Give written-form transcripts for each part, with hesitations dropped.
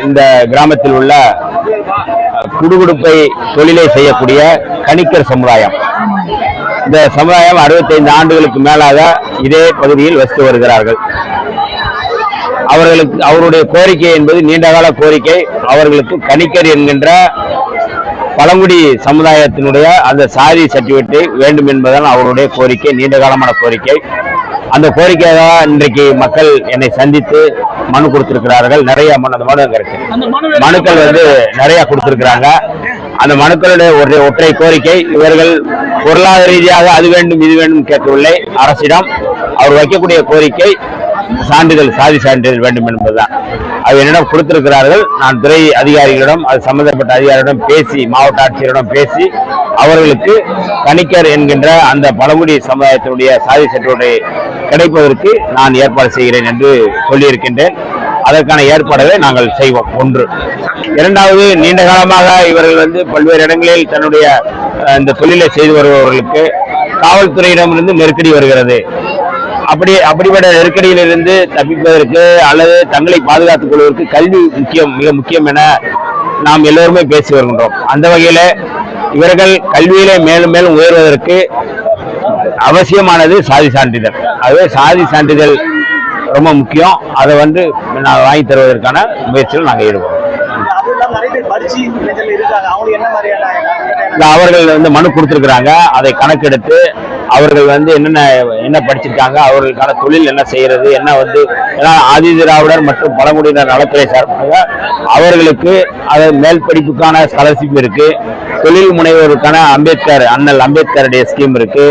இந்த கிராமத்தில் உள்ள குடுகுடுப்பை தொழிலை செய்யக்கூடிய கணிக்கர் சமுதாயம். இந்த சமுதாயம் 65 ஆண்டுகளுக்கு மேலாக இதே பகுதியில் வசித்து வருகிறார்கள். அவருடைய கோரிக்கை என்பது நீண்டகால கோரிக்கை. அவர்களுக்கு கணிக்கர் என்கின்ற பழங்குடி சமுதாயத்தினுடைய அந்த சாதி சர்டிபிகேட் வேண்டும் என்பதுதான் அவருடைய கோரிக்கை, நீண்ட காலமான கோரிக்கை. அந்த கோரிக்கையாக இன்றைக்கு மக்கள் என்னை சந்தித்து மனு கொடுத்திருக்கிறார்கள். நிறைய மனுக்கள் நிறைய கொடுத்திருக்கிறாங்க. அந்த மனுக்களுடைய ஒற்றை கோரிக்கை, இவர்கள் பொருளாதார ரீதியாக அது வேண்டும் இது வேண்டும் கேட்கவில்லை. அரசிடம் அவர் வைக்கக்கூடிய கோரிக்கை சான்றிதழ், சாதி சான்றிதழ் வேண்டும் என்பதுதான். அது என்னிடம் கொடுத்திருக்கிறார்கள். நான் துறை அதிகாரிகளிடம், அது சம்பந்தப்பட்ட அதிகாரிகளிடம் பேசி, மாவட்ட ஆட்சியரிடம் பேசி அவர்களுக்கு கணிக்கர் என்கின்ற அந்த பழங்குடி சமுதாயத்தினுடைய சாதி சர்டிபிகேட் கிடைப்பதற்கு நான் ஏற்பாடு செய்கிறேன் என்று சொல்லியிருக்கின்றேன். அதற்கான ஏற்பாடுகளை நாங்கள் செய்வோம். ஒன்று. இரண்டாவது, நீண்ட காலமாக இவர்கள் பல்வேறு இடங்களில் தன்னுடைய இந்த தொழிலை செய்து வருபவர்களுக்கு காவல்துறையிடமிருந்து நெருக்கடி வருகிறது. அப்படிப்பட்ட நெருக்கடியிலிருந்து தப்பிப்பதற்கு அல்லது தங்களை பாதுகாத்துக் கொள்வதற்கு கல்வி மிக முக்கியம் என நாம் எல்லோருமே பேசி வருகின்றோம். அந்த வகையில இவர்கள் கல்வியிலே மேலும் மேலும் உயர்வதற்கு அவசியமானது சாதி சான்றிதழ். அதுவே சாதி சான்றிதழ் ரொம்ப முக்கியம். அதை நான் வாங்கி தருவதற்கான முயற்சியில் நாங்கள் ஈடுபடுவோம். அவர்கள் மனு கொடுத்திருக்கிறாங்க. அதை கணக்கெடுத்து அவர்கள் என்ன படிச்சிருக்காங்க, அவர்களுக்கான தொழில் என்ன செய்யறது, என்ன ஆதி திராவிடர் மற்றும் பழங்குடியினர் நலத்துறை சார்பாக அவர்களுக்கு மேல் படிப்புக்கான ஸ்காலர்ஷிப் இருக்கு. தொழில் முனைவோருக்கான அண்ணல் அம்பேத்கருடைய ஸ்கீம் இருக்கு.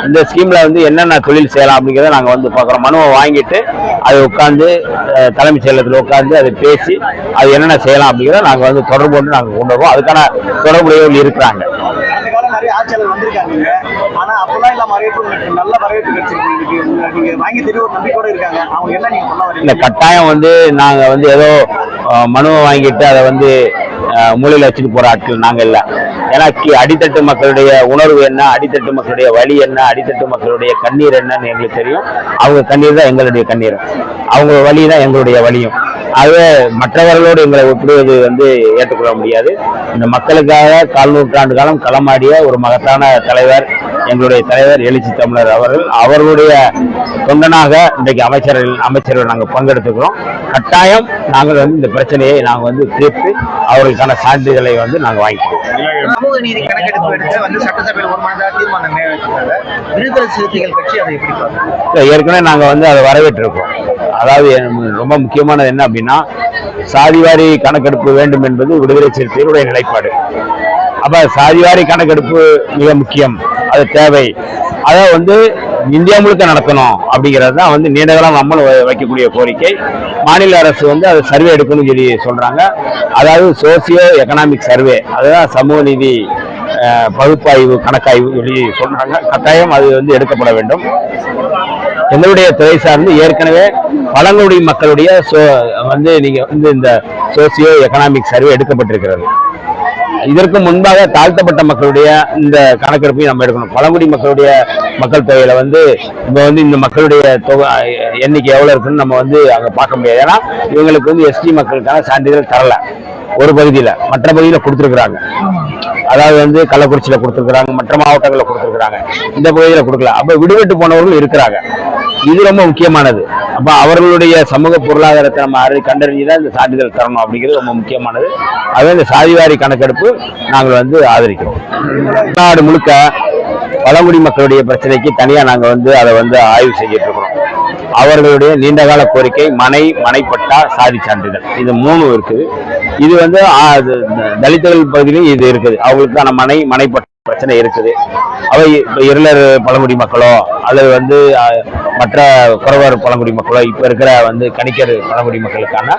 இந்த ஸ்கீம்ல என்னென்ன தொழில் செய்யலாம் அப்படிங்கிறத நாங்க பார்க்குறோம். மனுவை வாங்கிட்டு அதை உட்கார்ந்து தலைமைச் செயலகத்தில் உட்கார்ந்து அதை பேசி அது என்னென்ன செய்யலாம் அப்படிங்கிறத நாங்க தொடர்பு கொண்டு நாங்கள் கொண்டு வருவோம். அதுக்கான தொடர்புடையவர்கள் இருக்கிறாங்க. இந்த கட்டாயம் நாங்க ஏதோ மனுவை வாங்கிட்டு அதை மூலையில் வச்சுட்டு போற ஆட்கள் நாங்க இல்ல. ஏன்னா அடித்தட்டு மக்களுடைய உணர்வு என்ன, அடித்தட்டு மக்களுடைய வலி என்ன, அடித்தட்டு மக்களுடைய கண்ணீர் என்னன்னு எங்களுக்கு தெரியும். அவங்க கண்ணீர் தான் எங்களுடைய கண்ணீர், அவங்க வலி தான் எங்களுடைய வலியும். ஆகவே மற்றவர்களோடு எங்களை ஒப்பிடுவது ஏற்றுக்கொள்ள முடியாது. இந்த மக்களுக்காக 4 நூற்றாண்டு காலம் களமாடிய ஒரு மகத்தான தலைவர் எங்களுடைய தலைவர் எழுச்சி தமிழர் அவர்களுடைய தொண்டனாக இன்றைக்கு அமைச்சர்கள் நாங்கள் பங்கெடுத்துக்கிறோம். கட்டாயம் நாங்கள் இந்த பிரச்சனையை நாங்கள் தீர்த்து அவர்களுக்கான சான்றிதழை நாங்கள் வாங்கிக்கிறோம். சமூக நீதி கணக்கெடுப்பு எடுத்து சட்டசபையில் ஒருமனதாக தீர்மானம் நிறைவேற்றினாங்க. விடுதலை சிறுத்தைகள் கட்சி அதை எப்படி பார்க்குறோம்? ஏற்கனவே நாங்கள் அதை வரவேற்றிருக்கோம். அதாவது ரொம்ப முக்கியமானது என்ன அப்படின்னா, சாதிவாரி கணக்கெடுப்பு வேண்டும் என்பது விடுதலை சிறுத்தைகளுடைய நிலைப்பாடு. அப்ப சாதிவாரி கணக்கெடுப்பு மிக முக்கியம், அது தேவை. அதை இந்தியா முழுக்க நடக்கணும் அப்படிங்கிறது தான் நீண்ட காலம் நம்மளும் வைக்கக்கூடிய கோரிக்கை. மாநில அரசு அது சர்வே எடுக்கணும்னு சொல்லி சொல்றாங்க. அதாவது சோசியோ எக்கனாமிக் சர்வே, அதுதான் சமூக நீதி பகுப்பாய்வு கணக்காய்வு சொல்லி சொல்றாங்க. கட்டாயம் அது எடுக்கப்பட வேண்டும். எங்களுடைய துறை சார்ந்து ஏற்கனவே பழங்குடி மக்களுடைய நீங்க இந்த சோசியோ எக்கனாமிக் சர்வே எடுக்கப்பட்டிருக்கிறது. இதற்கு முன்பாக தாழ்த்தப்பட்ட மக்களுடைய இந்த கணக்கெடுப்பையும் நம்ம எடுக்கணும். பழங்குடி மக்களுடைய மக்கள் தொகையில இப்போ இந்த மக்களுடைய எண்ணிக்கை எவ்வளவு இருக்குன்னு நம்ம அங்க பார்க்க முடியாது. ஏன்னா இவங்களுக்கு எஸ்டி மக்களுக்கான சான்றிதழ் தரல. ஒரு பகுதியில, மற்ற பகுதியில கொடுத்துருக்குறாங்க. அதாவது கள்ளக்குறிச்சியில கொடுத்துருக்குறாங்க, மற்ற மாவட்டங்களில் கொடுத்துருக்குறாங்க, இந்த பகுதியில கொடுக்கல. அப்ப விடுபட்டு போனவர்கள் இருக்கிறாங்க. இது ரொம்ப முக்கியமானது. அப்ப அவர்களுடைய சமூக பொருளாதாரத்தை நம்ம கண்டறிஞ்சுதான் இந்த சான்றிதழ் தரணும் அப்படிங்கிறது ரொம்ப முக்கியமானது. அதே இந்த சாதிவாரி கணக்கெடுப்பு நாங்கள் ஆதரிக்கிறோம். நாடு முழுக்க பழங்குடி மக்களுடைய பிரச்சனைக்கு தனியா நாங்க அதை ஆய்வு செய்யிட்டு இருக்கிறோம். அவர்களுடைய நீண்டகால கோரிக்கை மனைப்பட்டா, சாதி சான்றிதழ், இது 3 இருக்குது. இது தலித்துகள் பகுதியிலும் இது இருக்குது. அவங்களுக்கான மனைப்பட்ட பிரச்சனை இருக்குது. அவை இருளர் பழங்குடி மக்களோ அல்லது மற்ற குறவர் பழங்குடி மக்களோ இப்ப இருக்கிற கணிக்கர் பழங்குடி மக்களுக்கான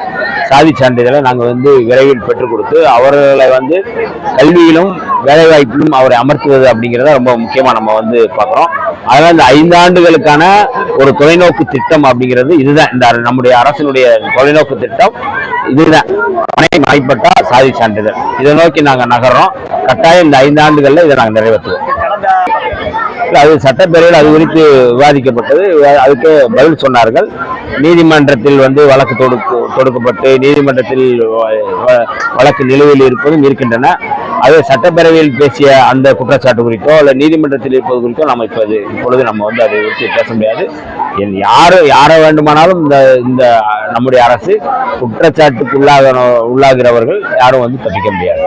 சாதி சான்றிதழை நாங்கள் விரைவில் பெற்றுக் கொடுத்து அவர்களை கல்வியிலும் வேலைவாய்ப்பிலும் அவரை அமர்த்துவது அப்படிங்கிறத ரொம்ப முக்கியமா நம்ம பார்க்கிறோம். அதனால இந்த 5 ஆண்டுகளுக்கான ஒரு தொலைநோக்கு திட்டம் அப்படிங்கிறது இதுதான். இந்த நம்முடைய அரசினுடைய தொலைநோக்கு திட்டம் இதுதான். மனைப்பட்டா, சாதி சான்றிதழ், இதை நோக்கி நாங்கள் நகர்றோம். கட்டாயம் இந்த 5 ஆண்டுகள்ல இதை நாங்கள் நிறைவேற்றுவோம். அது சட்டப்பேரவையில் அது குறித்து விவாதிக்கப்பட்டது. அதுக்கு பதில் சொன்னார்கள். நீதிமன்றத்தில் வந்து வழக்கு தொடுக்கப்பட்டு நீதிமன்றத்தில் வழக்கு நிலுவையில் இருப்பதும் இருக்கின்றன. அது சட்டப்பேரவையில் பேசிய அந்த குற்றச்சாட்டு குறித்தோ அல்ல நீதிமன்றத்தில் இருப்பது குறித்தோ நம்ம இப்பொழுது நம்ம வந்து அதை குறித்து பேச முடியாது. யாரை வேண்டுமானாலும் இந்த நம்முடைய அரசு குற்றச்சாட்டுக்கு உள்ளாகிறவர்கள் யாரும் வந்து தப்பிக்க முடியாது.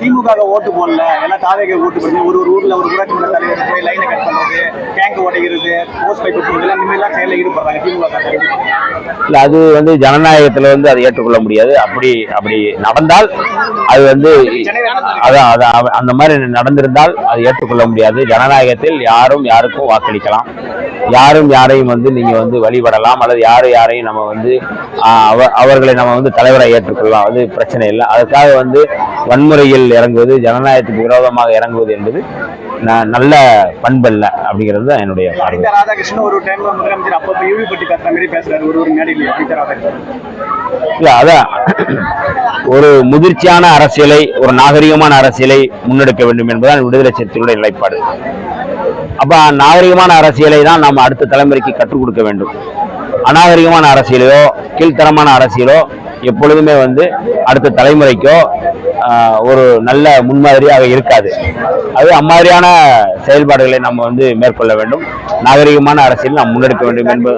திமுக ஓட்டு போடல, எல்லாம் தாவேக ஓட்டு போடுறது, ஒரு ஊர்ல ஒரு ஊராட்சி மன்ற தலைவர் போய் லைனை கட் பண்றது, டேங்க் உடைக்கிறது, போஸ்ட் பைப் குத்துறது, இந்த மாதிரி செயலில் ஈடுபடுறாங்க திமுக. இல்ல, அது வந்து ஜனநாயகத்துல வந்து அதை ஏற்றுக்கொள்ள முடியாது. அப்படி நடந்தால் அது வந்து அந்த மாதிரி நடந்திருந்தால் அது ஏற்றுக்கொள்ள முடியாது. ஜனநாயகத்தில் யாரும் யாருக்கும் வாக்களிக்கலாம், யாரும் யாரையும் வந்து நீங்க வந்து வழிபடலாம், அல்லது யாரையும் நம்ம வந்து அவர்களை நம்ம வந்து தலைவரை ஏற்றுக்கொள்ளலாம். அது பிரச்சனை இல்லை. அதுக்காக வந்து வன்முறையில் இறங்குவது, ஜனநாயகத்துக்கு விரோதமாக இறங்குவது என்பது நல்ல பண்பல்ல அப்படிங்கிறது தான் என்னுடைய பார்வை. ராதாகிருஷ்ணன் ஒரு டைம்ல முதலமைச்சர் அப்பப்ப இழிவுபட்டு பேசுற மாதிரி பேசுறாரு ஒரு மேடையில். இல்ல, அதான் ஒரு முதிர்ச்சியான அரசியலை, ஒரு நாகரிகமான அரசியலை முன்னெடுக்க வேண்டும் என்பதுதான் விடுதலை சிறுத்தைகளுடைய நிலைப்பாடு. அப்ப நாகரிகமான அரசியலை தான் நாம் அடுத்த தலைமுறைக்கு கற்றுக் கொடுக்க வேண்டும். அநாகரிகமான அரசியலையோ கீழ்த்தரமான அரசியலோ எப்பொழுதுமே வந்து அடுத்த தலைமுறைக்கோ ஒரு நல்ல முன்மாதிரியாக இருக்காது. அது அம்மாதிரியான செயல்பாடுகளை நம்ம வந்து மேற்கொள்ள வேண்டும். நாகரிகமான அரசியல் நாம் முன்னெடுக்க வேண்டும் என்பது.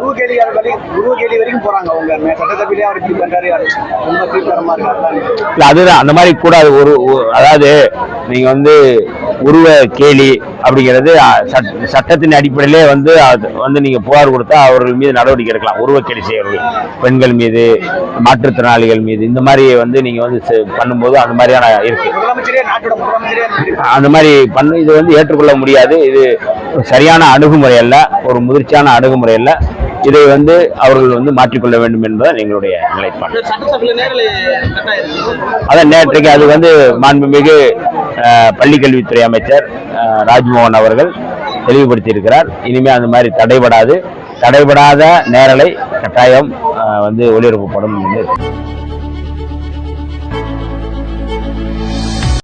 அதுதான் அந்த மாதிரி கூடாது. அதாவது நீங்க வந்து உருவ கேலி அப்படிங்கிறது சட்டத்தின் அடிப்படையிலே வந்து நீங்க புகார் கொடுத்தா அவர்கள் மீது நடவடிக்கை எடுக்கலாம். உருவ கேலி செய்யறவர்கள், பெண்கள் மீது, மாற்றுத்திறனாளிகள் மீது, இந்த மாதிரி வந்து நீங்க வந்து பண்ணும்போது அந்த மாதிரியான இருக்கு. அந்த மாதிரி இது வந்து ஏற்றுக்கொள்ள முடியாது. இது சரியான அணுகுமுறை அல்ல, ஒரு முதிர்ச்சியான அணுகுமுறை அல்ல. இதை வந்து அவர்கள் வந்து மாற்றிக்கொள்ள வேண்டும் என்பதுதான் எங்களுடைய நிலைப்பாடு. அதான் நேற்றைக்கு அது வந்து மாண்புமிகு பள்ளிக்கல்வித்துறை அமைச்சர் ராஜ்மோகன் அவர்கள் தெளிவுபடுத்தி இருக்கிறார். இனிமே அந்த மாதிரி தடைபடாத நேரலை கட்டாயம் வந்து ஒளிபரப்பப்படும் என்று